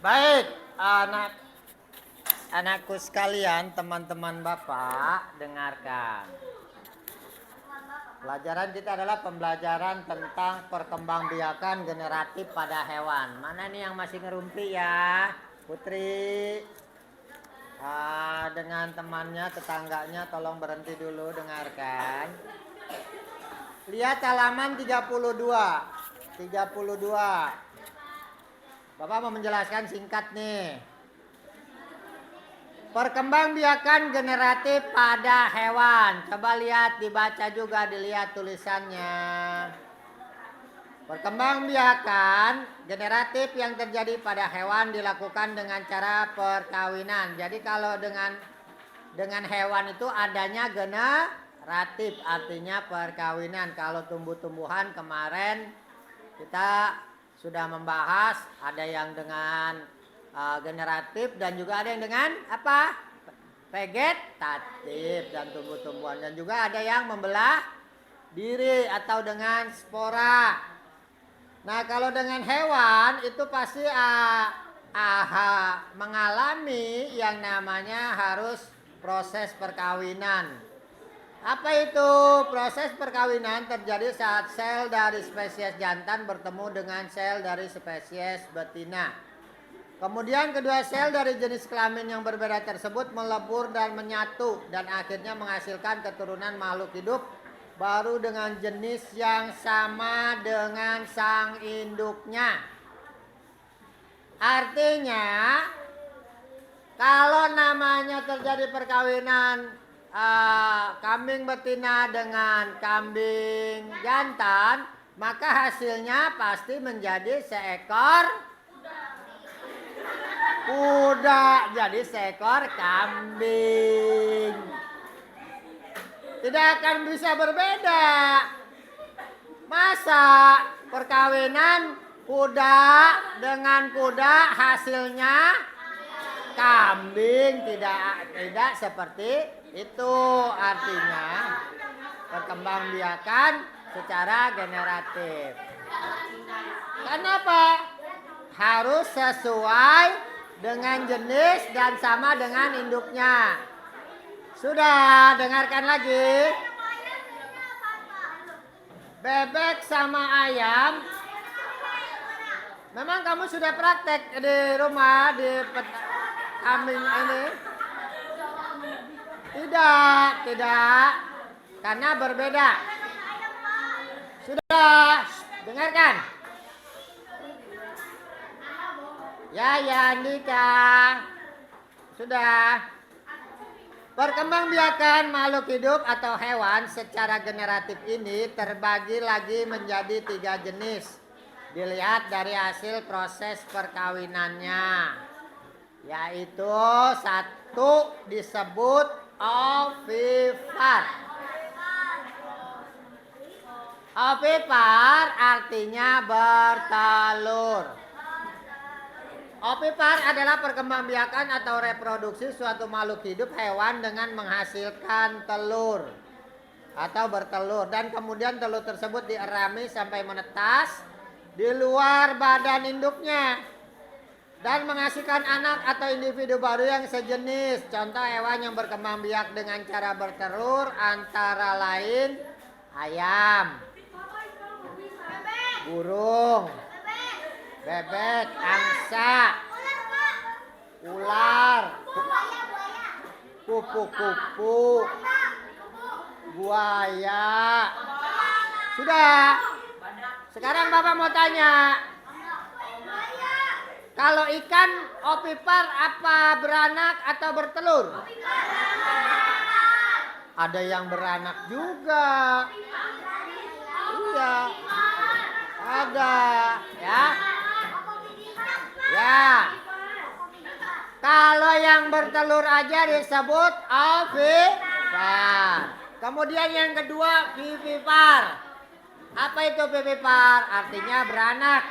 Baik, anakku sekalian, teman-teman Bapak, dengarkan. Pelajaran kita adalah pembelajaran tentang perkembangbiakan generatif pada hewan. Mana nih yang masih ngerumpi ya? Putri. Dengan temannya, tetangganya, tolong berhenti dulu, dengarkan. Lihat halaman 32. 32. Bapak mau menjelaskan singkat nih. Perkembangbiakan generatif pada hewan. Coba lihat, dibaca juga, dilihat tulisannya. Perkembangbiakan generatif yang terjadi pada hewan dilakukan dengan cara perkawinan. Jadi kalau dengan hewan itu adanya generatif, artinya perkawinan. Kalau tumbuh-tumbuhan kemarin kita sudah membahas, ada yang dengan generatif dan juga ada yang dengan apa? Vegetatif dan tumbuh-tumbuhan, dan juga ada yang membelah diri atau dengan spora. Nah, kalau dengan hewan itu pasti mengalami yang namanya harus proses perkawinan. Apa itu? Proses perkawinan terjadi saat sel dari spesies jantan bertemu dengan sel dari spesies betina. Kemudian kedua sel dari jenis kelamin yang berbeda tersebut melebur dan menyatu dan akhirnya menghasilkan keturunan makhluk hidup baru dengan jenis yang sama dengan sang induknya. Artinya kalau namanya terjadi perkawinan kambing betina dengan kambing jantan, maka hasilnya pasti menjadi seekor kuda, jadi seekor kambing. Tidak akan bisa berbeda. Masa perkawinan kuda dengan kuda hasilnya kambing? Tidak seperti itu. Artinya perkembangbiakan secara generatif. Kenapa? Harus sesuai dengan jenis dan sama dengan induknya. Sudah, dengarkan lagi. Bebek sama ayam. Memang kamu sudah praktek di rumah di kambing ini? Tidak. Karena berbeda. Sudah, dengarkan. Ya, Andika. Sudah. Perkembangbiakan makhluk hidup atau hewan secara generatif ini terbagi lagi menjadi 3 jenis. Dilihat dari hasil proses perkawinannya. Yaitu 1 disebut ovipar. Ovipar artinya bertelur. Ovipar adalah perkembangbiakan atau reproduksi suatu makhluk hidup hewan dengan menghasilkan telur atau bertelur, dan kemudian telur tersebut dierami sampai menetas di luar badan induknya dan menghasilkan anak atau individu baru yang sejenis. Contoh hewan yang berkembang biak dengan cara bertelur antara lain ayam, burung, bebek, angsa, ular, kupu-kupu, buaya. Sudah. Sekarang Bapak mau tanya. Kalau ikan ovipar apa beranak atau bertelur? Ada yang beranak juga. Iya. Ada, ya. Ya. Kalau yang bertelur aja disebut ovipar. Kemudian yang kedua vivipar. Apa itu vivipar? Artinya beranak.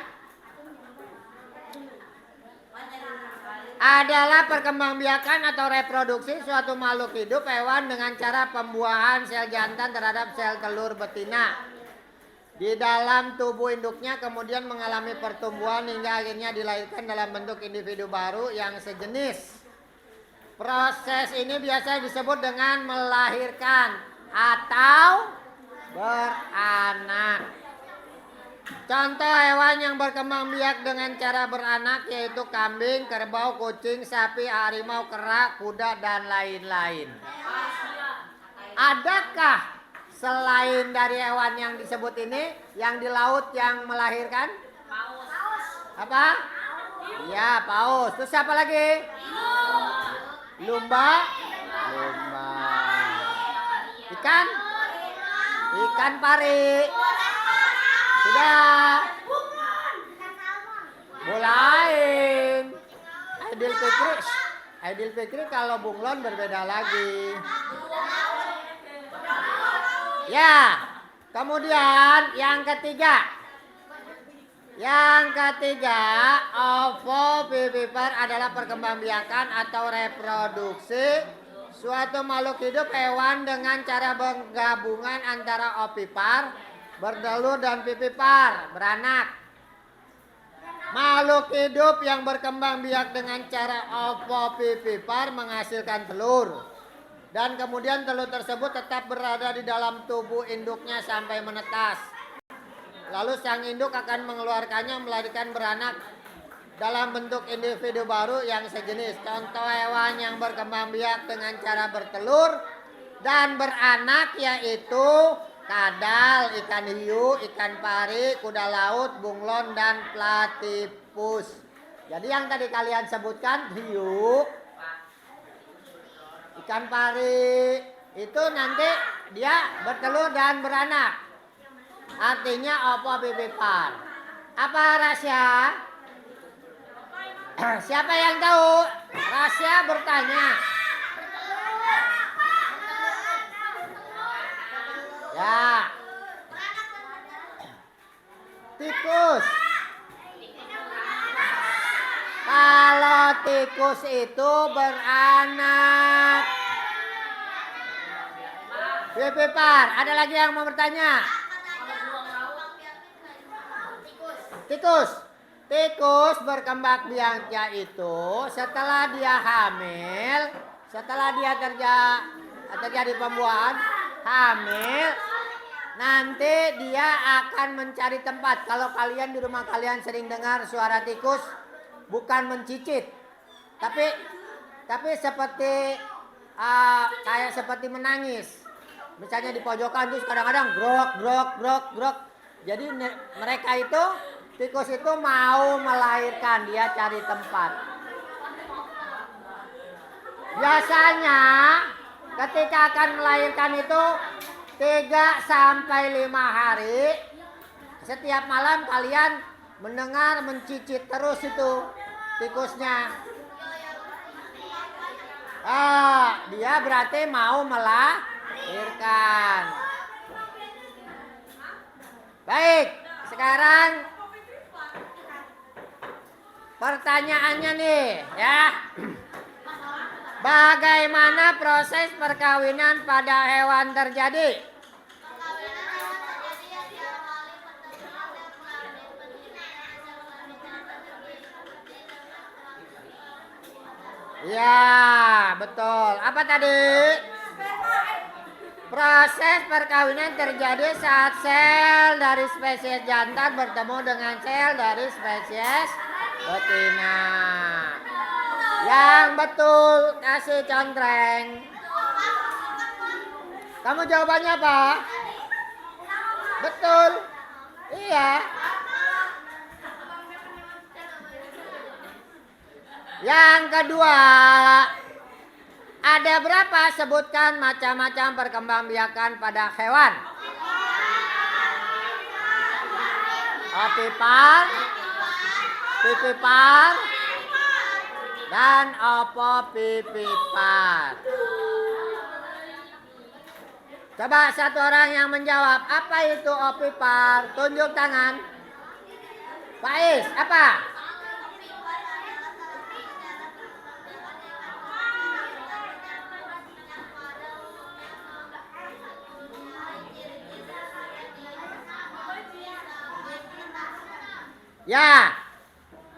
Adalah perkembangbiakan atau reproduksi suatu makhluk hidup hewan dengan cara pembuahan sel jantan terhadap sel telur betina. di dalam tubuh induknya kemudian mengalami pertumbuhan hingga akhirnya dilahirkan dalam bentuk individu baru yang sejenis. Proses ini biasa disebut dengan melahirkan atau beranak. Contoh hewan yang berkembang biak dengan cara beranak yaitu kambing, kerbau, kucing, sapi, harimau, kera, kuda, dan lain-lain. Adakah selain dari hewan yang disebut ini, yang di laut yang melahirkan? Paus. Apa? Iya, paus. Terus siapa lagi? Lumba? Lumba. Ikan? Ikan pari. Sudah. Bulain. Aidil Fikri kalau bunglon berbeda lagi. Ya, kemudian yang ketiga. Ovovivipar adalah perkembangbiakan atau reproduksi suatu makhluk hidup hewan dengan cara penggabungan antara ovipar, bertelur, dan vivipar, beranak. Makhluk hidup yang berkembang biak dengan cara ovovivipar menghasilkan telur. Dan kemudian telur tersebut tetap berada di dalam tubuh induknya sampai menetas. Lalu sang induk akan mengeluarkannya melahirkan beranak dalam bentuk individu baru yang sejenis. Contoh hewan yang berkembang biak dengan cara bertelur dan beranak yaitu kadal, ikan hiu, ikan pari, kuda laut, bunglon, dan platypus. Jadi yang tadi kalian sebutkan hiu, ikan pari itu nanti dia bertelur dan beranak. Artinya ovovivipar. Apa rahasia? Siapa yang tahu? Rahasia bertanya. Ya. Tikus. Kalau tikus itu beranak vivipar. Ada lagi yang mau bertanya? Tikus berkembang biaknya itu setelah dia hamil, setelah dia terjadi pembuahan, hamil, nanti dia akan mencari tempat. Kalau kalian di rumah kalian sering dengar suara tikus, bukan mencicit, tapi seperti kayak seperti menangis. Misalnya di pojokan terus kadang-kadang grok grok grok grok. Jadi mereka itu, tikus itu mau melahirkan, dia cari tempat. Biasanya ketika akan melahirkan itu 3-5 hari. Setiap malam kalian mendengar mencicit terus itu tikusnya. Dia berarti mau melahirkan. Baik, sekarang pertanyaannya nih ya. Bagaimana proses perkawinan pada hewan terjadi? Ya, betul. Apa tadi? Proses perkawinan terjadi saat sel dari spesies jantan bertemu dengan sel dari spesies betina. Yang betul kasih contreng. Kamu jawabannya apa? Betul. Iya. Yang kedua, ada berapa? Sebutkan macam-macam perkembangbiakan pada hewan. Ovipar, vivipar, dan ovovivipar. Coba satu orang yang menjawab, apa itu ovipar? Tunjuk tangan. Faiz, apa? Ya,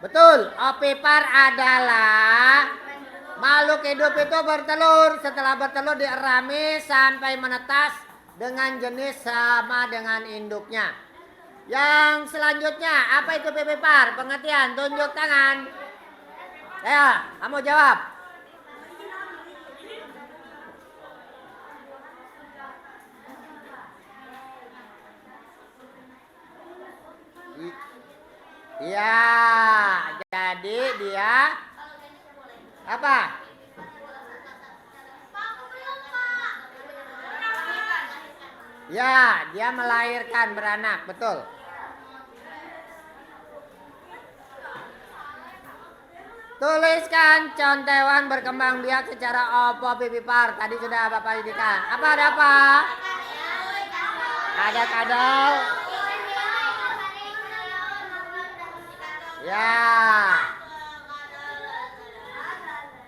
betul. Ovipar adalah makhluk hidup itu bertelur. Setelah bertelur dierami sampai menetas dengan jenis sama dengan induknya. Yang selanjutnya, apa itu vivipar? Pengertian, tunjuk tangan. Ya, kamu jawab. Iya, jadi dia apa? Ya, dia melahirkan, beranak, betul. Tuliskan contoh hewan berkembang biak secara ovipar. Tadi sudah Bapak indikan. Apa ada apa? Ada kadal. Ya.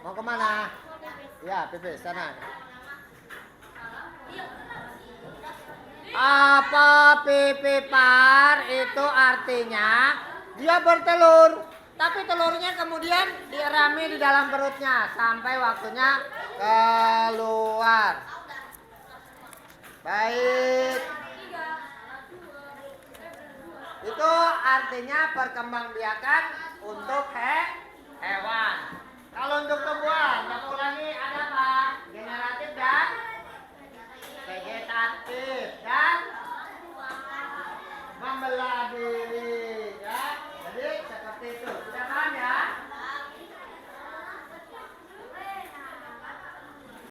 Mau kemana? Ya, pipis sana. Apa vivipar itu artinya dia bertelur, tapi telurnya kemudian dierami di dalam perutnya sampai waktunya keluar. Baik. Itu artinya perkembangbiakan untuk hewan. Kalau untuk tumbuhan, saya ulangi ada apa? Generasi